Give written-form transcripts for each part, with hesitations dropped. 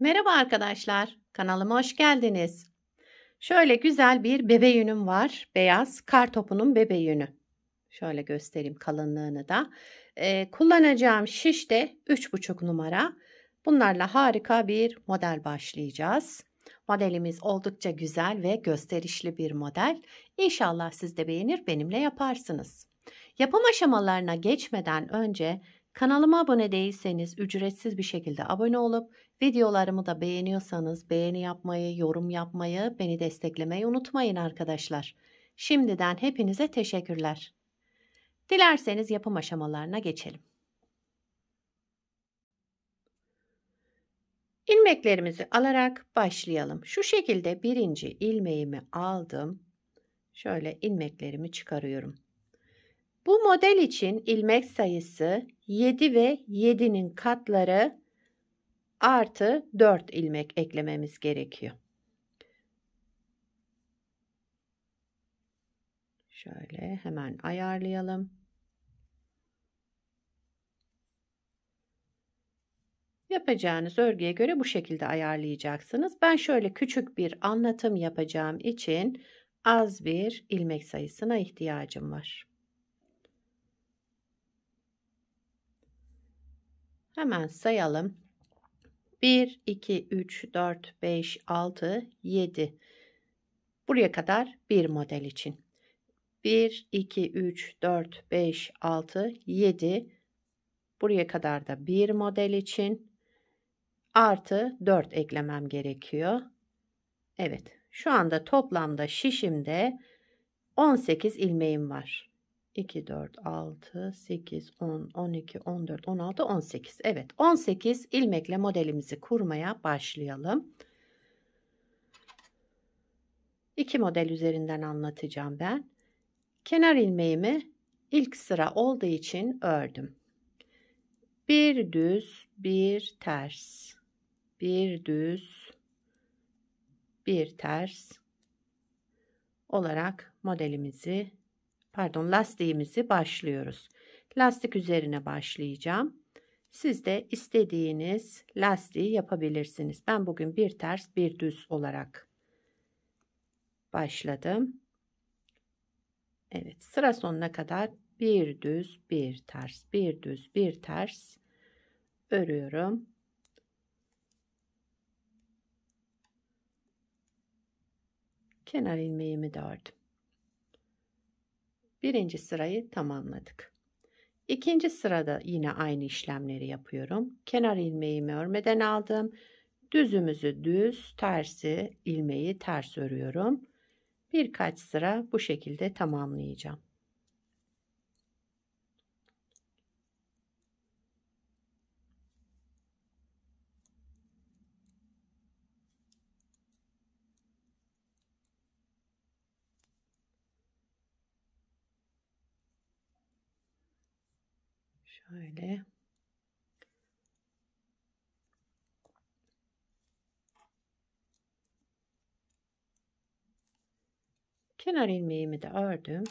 Merhaba arkadaşlar, kanalıma hoş geldiniz. Şöyle güzel bir bebe yünüm var. Beyaz kar topunun bebe yünü. Şöyle göstereyim kalınlığını da. Kullanacağım şiş de 3,5 numara. Bunlarla harika bir model başlayacağız. Modelimiz oldukça güzel ve gösterişli bir model. İnşallah siz de beğenir, benimle yaparsınız. Yapım aşamalarına geçmeden önce kanalıma abone değilseniz ücretsiz bir şekilde abone olup videolarımı da beğeniyorsanız beğeni yapmayı, yorum yapmayı, beni desteklemeyi unutmayın arkadaşlar. Şimdiden hepinize teşekkürler. Dilerseniz yapım aşamalarına geçelim. İlmeklerimizi alarak başlayalım. Şu şekilde birinci ilmeğimi aldım. Şöyle ilmeklerimi çıkarıyorum. Bu model için ilmek sayısı 7 ve 7'nin katları artı 4 ilmek eklememiz gerekiyor. Şöyle hemen ayarlayalım. Yapacağınız örgüye göre bu şekilde ayarlayacaksınız. Ben şöyle küçük bir anlatım yapacağım için az bir ilmek sayısına ihtiyacım var. Hemen sayalım. 1, 2, 3, 4, 5, 6, 7. Buraya kadar bir model için. 1, 2, 3, 4, 5, 6, 7. Buraya kadar da bir model için. Artı 4 eklemem gerekiyor. Evet, şu anda toplamda şişimde 18 ilmeğim var. 2, 4, 6, 8, 10, 12, 14, 16, 18. Evet, 18 ilmekle modelimizi kurmaya başlayalım. 2 model üzerinden anlatacağım ben. Kenar ilmeğimi ilk sıra olduğu için ördüm. Bir düz, bir ters. Bir düz, bir ters olarak lastiğimizi başlıyoruz. Lastik üzerine başlayacağım. Siz de istediğiniz lastiği yapabilirsiniz. Ben bugün bir ters, bir düz olarak başladım. Evet, sıra sonuna kadar bir düz, bir ters, bir düz, bir ters örüyorum. Kenar ilmeğimi de ördüm. Birinci sırayı tamamladık. İkinci sırada yine aynı işlemleri yapıyorum. Kenar ilmeğimi örmeden aldım. Düzümüzü düz, tersi ilmeği ters örüyorum. Birkaç sıra bu şekilde tamamlayacağım. Şöyle. Kenar ilmeğimi de ördüm.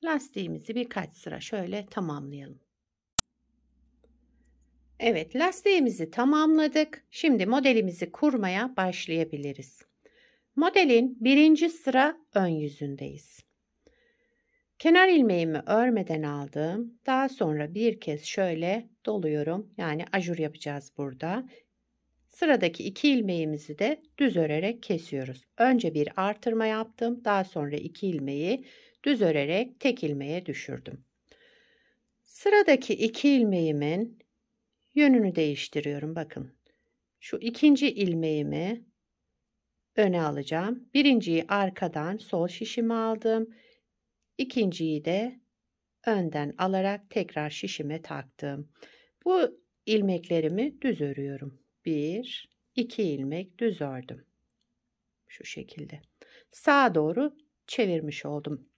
Lastiğimizi birkaç sıra şöyle tamamlayalım. Evet, lastiğimizi tamamladık. Şimdi modelimizi kurmaya başlayabiliriz. Modelin birinci sıra ön yüzündeyiz. Kenar ilmeğimi örmeden aldım. Daha sonra bir kez şöyle doluyorum. Yani ajur yapacağız burada. Sıradaki 2 ilmeğimizi de düz örerek kesiyoruz. Önce bir artırma yaptım. Daha sonra 2 ilmeği düz örerek tek ilmeğe düşürdüm. Sıradaki 2 ilmeğimin yönünü değiştiriyorum. Bakın. Şu ikinci ilmeğimi öne alacağım. Birinciyi arkadan sol şişime aldım. İkinciyi de önden alarak tekrar şişime taktım. Bu ilmeklerimi düz örüyorum. 1, 2 ilmek düz ördüm. Şu şekilde. Sağa doğru çevirmiş oldum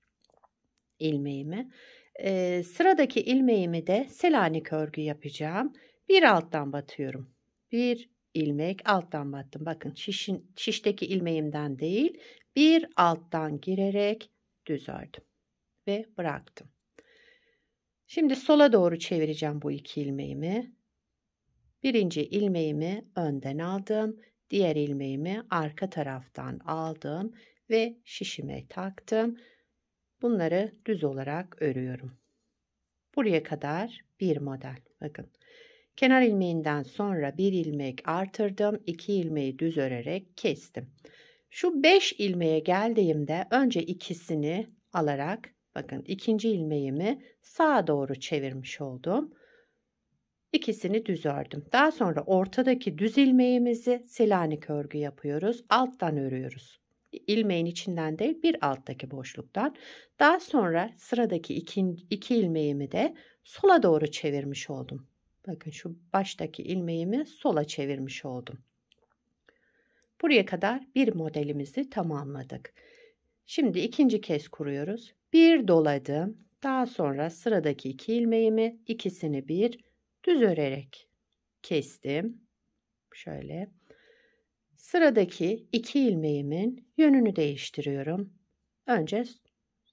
ilmeğimi. Sıradaki ilmeğimi de Selanik örgü yapacağım. Bir alttan batıyorum. Bir ilmek alttan battım. Bakın şişteki ilmeğimden değil, bir alttan girerek düz ördüm ve bıraktım. Şimdi sola doğru çevireceğim bu 2 ilmeğimi. Birinci ilmeğimi önden aldım. Diğer ilmeğimi arka taraftan aldım ve şişime taktım. Bunları düz olarak örüyorum. Buraya kadar bir model. Bakın. Kenar ilmeğinden sonra bir ilmek artırdım. 2 ilmeği düz örerek kestim. Şu 5 ilmeğe geldiğimde önce ikisini alarak bakın ikinci ilmeğimi sağa doğru çevirmiş oldum. İkisini düz ördüm. Daha sonra ortadaki düz ilmeğimizi Selanik örgü yapıyoruz. Alttan örüyoruz. İlmeğin içinden değil bir alttaki boşluktan. Daha sonra sıradaki iki ilmeğimi de sola doğru çevirmiş oldum. Bakın şu baştaki ilmeğimi sola çevirmiş oldum. Buraya kadar bir modelimizi tamamladık. Şimdi ikinci kez kuruyoruz. Bir doladım. Daha sonra sıradaki iki ilmeğimi ikisini bir düz örerek kestim. Şöyle. Sıradaki iki ilmeğimin yönünü değiştiriyorum. Önce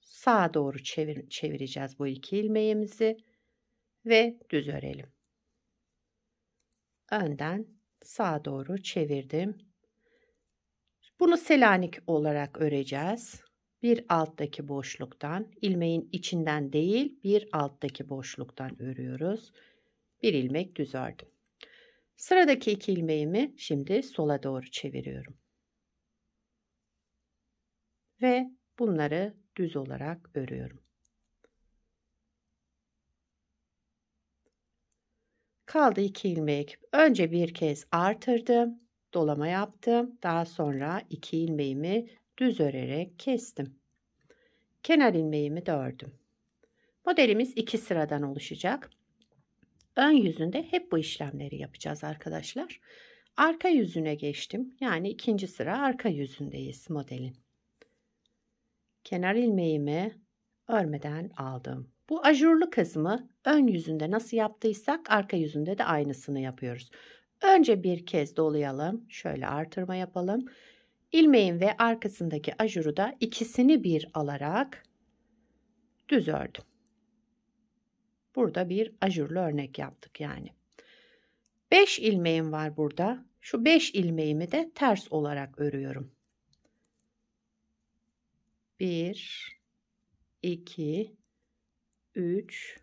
sağa doğru çevireceğiz bu iki ilmeğimizi ve düz örelim. Önden sağa doğru çevirdim. Bunu Selanik olarak öreceğiz. Bir alttaki boşluktan, ilmeğin içinden değil, bir alttaki boşluktan örüyoruz. Bir ilmek düz ördüm. Sıradaki iki ilmeğimi şimdi sola doğru çeviriyorum. Ve bunları düz olarak örüyorum. Kaldı iki ilmek. Önce bir kez artırdım, dolama yaptım. Daha sonra iki ilmeğimi düz örerek kestim. Kenar ilmeğimi de ördüm. Modelimiz iki sıradan oluşacak. Ön yüzünde hep bu işlemleri yapacağız arkadaşlar. Arka yüzüne geçtim. Yani ikinci sıra arka yüzündeyiz modelin. Kenar ilmeğimi örmeden aldım. Bu ajurlu kısmı ön yüzünde nasıl yaptıysak arka yüzünde de aynısını yapıyoruz. Önce bir kez dolayalım. Şöyle artırma yapalım. İlmeğin ve arkasındaki ajuru da ikisini bir alarak düz ördüm. Burada bir ajurlu örnek yaptık yani. 5 ilmeğim var burada. Şu 5 ilmeğimi de ters olarak örüyorum. 1, 2, 3,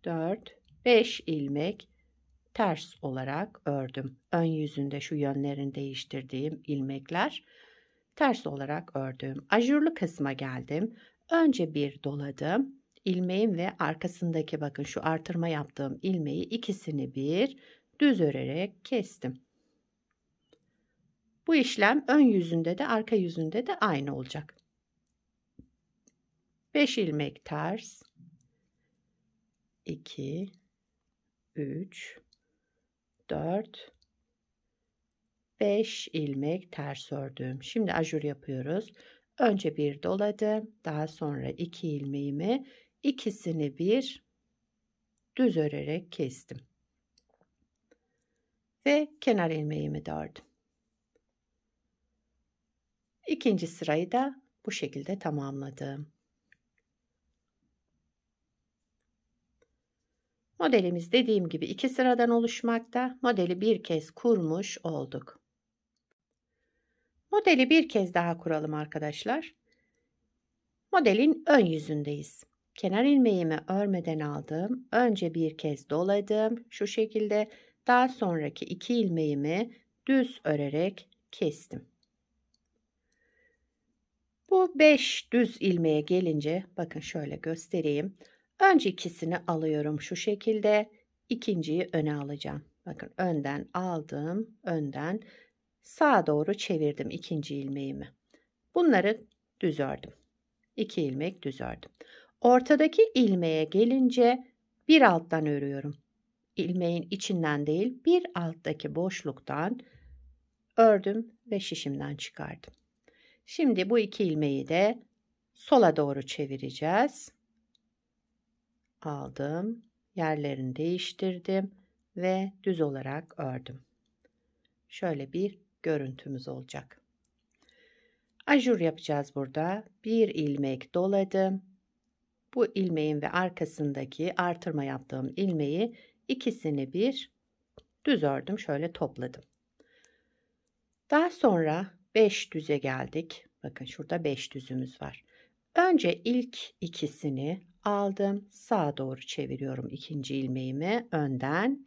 4, 5 ilmek ters olarak ördüm. Ön yüzünde şu yönlerini değiştirdiğim ilmekler ters olarak ördüm. Ajurlu kısma geldim. Önce bir doladım. İlmeğin ve arkasındaki bakın şu artırma yaptığım ilmeği ikisini bir düz örerek kestim. Bu işlem ön yüzünde de arka yüzünde de aynı olacak. 5 ilmek ters, 2, 3, 4, 5 ilmek ters ördüm. Şimdi ajur yapıyoruz. Önce bir doladım. Daha sonra 2 ilmeğimi ikisini bir düz örerek kestim. Ve kenar ilmeğimi de ördüm. İkinci sırayı da bu şekilde tamamladım. Modelimiz dediğim gibi iki sıradan oluşmakta. Modeli bir kez kurmuş olduk. Modeli bir kez daha kuralım arkadaşlar. Modelin ön yüzündeyiz. Kenar ilmeğimi örmeden aldım. Önce bir kez doladım. Şu şekilde. Daha sonraki iki ilmeğimi düz örerek kestim. Bu 5 düz ilmeğe gelince bakın şöyle göstereyim. Önce ikisini alıyorum şu şekilde. İkinciyi öne alacağım. Bakın önden aldım. Önden sağa doğru çevirdim ikinci ilmeğimi. Bunları düz ördüm. 2 ilmek düz ördüm. Ortadaki ilmeğe gelince bir alttan örüyorum. İlmeğin içinden değil bir alttaki boşluktan ördüm ve şişimden çıkardım. Şimdi bu iki ilmeği de sola doğru çevireceğiz. Aldım, yerlerini değiştirdim ve düz olarak ördüm. Şöyle bir görüntümüz olacak. Ajur yapacağız burada. Bir ilmek doladım. Bu ilmeğin ve arkasındaki artırma yaptığım ilmeği ikisini bir düz ördüm, şöyle topladım. Daha sonra 5 düze geldik. Bakın şurada 5 düzümüz var. Önce ilk ikisini aldım, sağa doğru çeviriyorum ikinci ilmeğimi, önden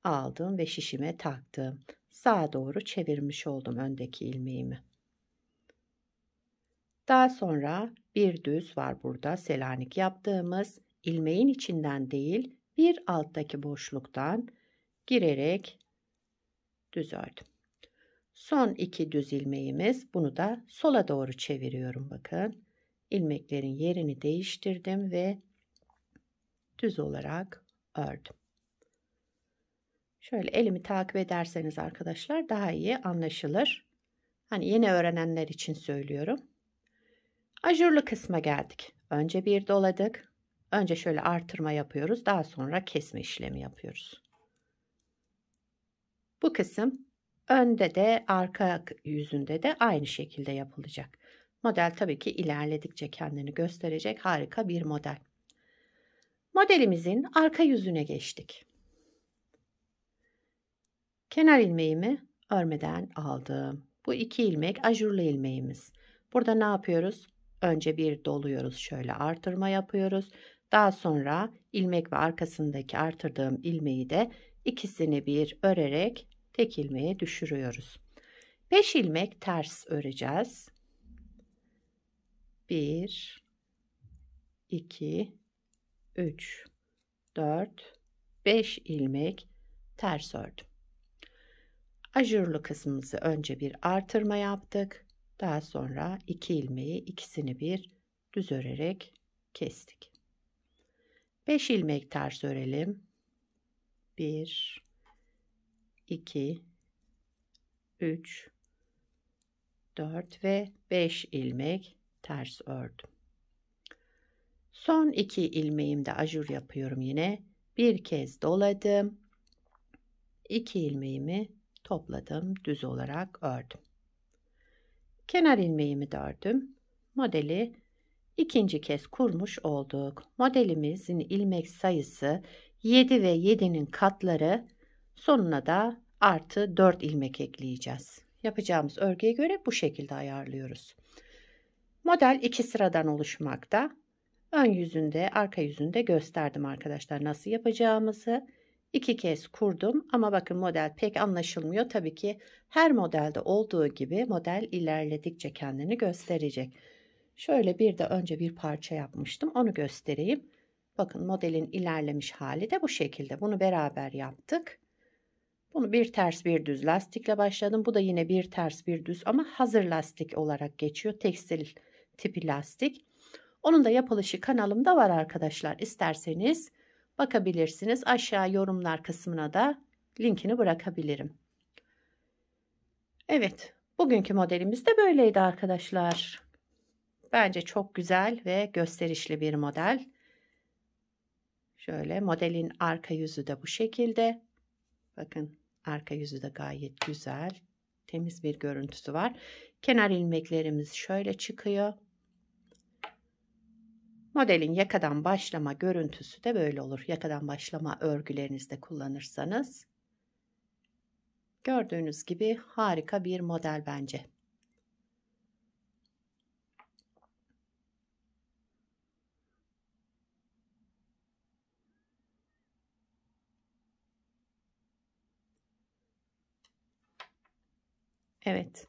aldım ve şişime taktım. Sağa doğru çevirmiş oldum öndeki ilmeğimi. Daha sonra bir düz var burada, Selanik yaptığımız, ilmeğin içinden değil bir alttaki boşluktan girerek düz ördüm. Son 2 düz ilmeğimiz, bunu da sola doğru çeviriyorum. Bakın ilmeklerin yerini değiştirdim ve düz olarak ördüm. Şöyle elimi takip ederseniz arkadaşlar daha iyi anlaşılır. Hani yeni öğrenenler için söylüyorum. Ajurlu kısma geldik. Önce bir doladık. Önce şöyle artırma yapıyoruz. Daha sonra kesme işlemi yapıyoruz. Bu kısım önde de arka yüzünde de aynı şekilde yapılacak. Model tabii ki ilerledikçe kendini gösterecek harika bir model. Modelimizin arka yüzüne geçtik. Kenar ilmeğimi örmeden aldım. Bu 2 ilmek ajurlu ilmeğimiz. Burada ne yapıyoruz? Önce bir doluyoruz, şöyle artırma yapıyoruz. Daha sonra ilmek ve arkasındaki artırdığım ilmeği de ikisini bir örerek tek ilmeğe düşürüyoruz. 5 ilmek ters öreceğiz. 1 2 3 4 5 ilmek ters ördüm. Ajurlu kısmımızı önce bir artırma yaptık. Daha sonra 2 ilmeği ikisini bir düz örerek kestik. 5 ilmek ters örelim. 1 2 3 4 ve 5 ilmek ters ördüm. Son 2 ilmeğimde ajur yapıyorum yine. Bir kez doladım. 2 ilmeğimi topladım, düz olarak ördüm. Kenar ilmeğimi de ördüm. Modeli ikinci kez kurmuş olduk. Modelimizin ilmek sayısı 7 ve 7'nin katları, sonuna da artı 4 ilmek ekleyeceğiz. Yapacağımız örgüye göre bu şekilde ayarlıyoruz. Model 2 sıradan oluşmakta. Ön yüzünde, arka yüzünde gösterdim arkadaşlar nasıl yapacağımızı. 2 kez kurdum ama bakın model pek anlaşılmıyor. Tabii ki her modelde olduğu gibi model ilerledikçe kendini gösterecek. Şöyle bir de önce bir parça yapmıştım. Onu göstereyim. Bakın modelin ilerlemiş hali de bu şekilde. Bunu beraber yaptık. Bunu bir ters bir düz lastikle başladım. Bu da yine bir ters bir düz ama hazır lastik olarak geçiyor. Tekstil tipi lastik. Onun da yapılışı kanalımda var arkadaşlar. İsterseniz bakabilirsiniz. Aşağı yorumlar kısmına da linkini bırakabilirim. Evet, bugünkü modelimiz de böyleydi arkadaşlar. Bence çok güzel ve gösterişli bir model. Şöyle modelin arka yüzü de bu şekilde. Bakın arka yüzü de gayet güzel. Temiz bir görüntüsü var. Kenar ilmeklerimiz şöyle çıkıyor. Modelin yakadan başlama görüntüsü de böyle olur. Yakadan başlama örgülerinizde kullanırsanız. Gördüğünüz gibi harika bir model bence. Evet.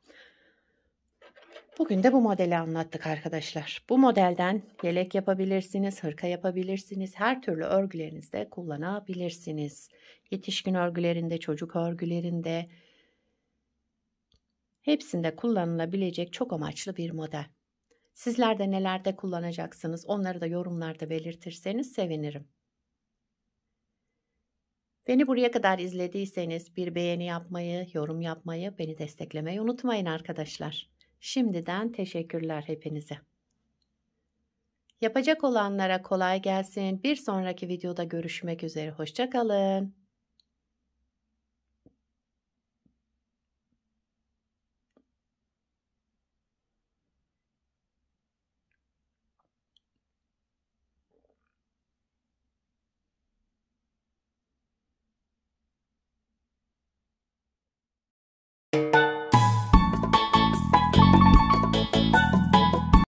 Bugün de bu modeli anlattık arkadaşlar. Bu modelden yelek yapabilirsiniz, hırka yapabilirsiniz. Her türlü örgülerinizde kullanabilirsiniz. Yetişkin örgülerinde, çocuk örgülerinde hepsinde kullanılabilecek çok amaçlı bir model. Sizler de nelerde kullanacaksınız onları da yorumlarda belirtirseniz sevinirim. Beni buraya kadar izlediyseniz bir beğeni yapmayı, yorum yapmayı, beni desteklemeyi unutmayın arkadaşlar. Şimdiden teşekkürler hepinize. Yapacak olanlara kolay gelsin. Bir sonraki videoda görüşmek üzere. Hoşça kalın.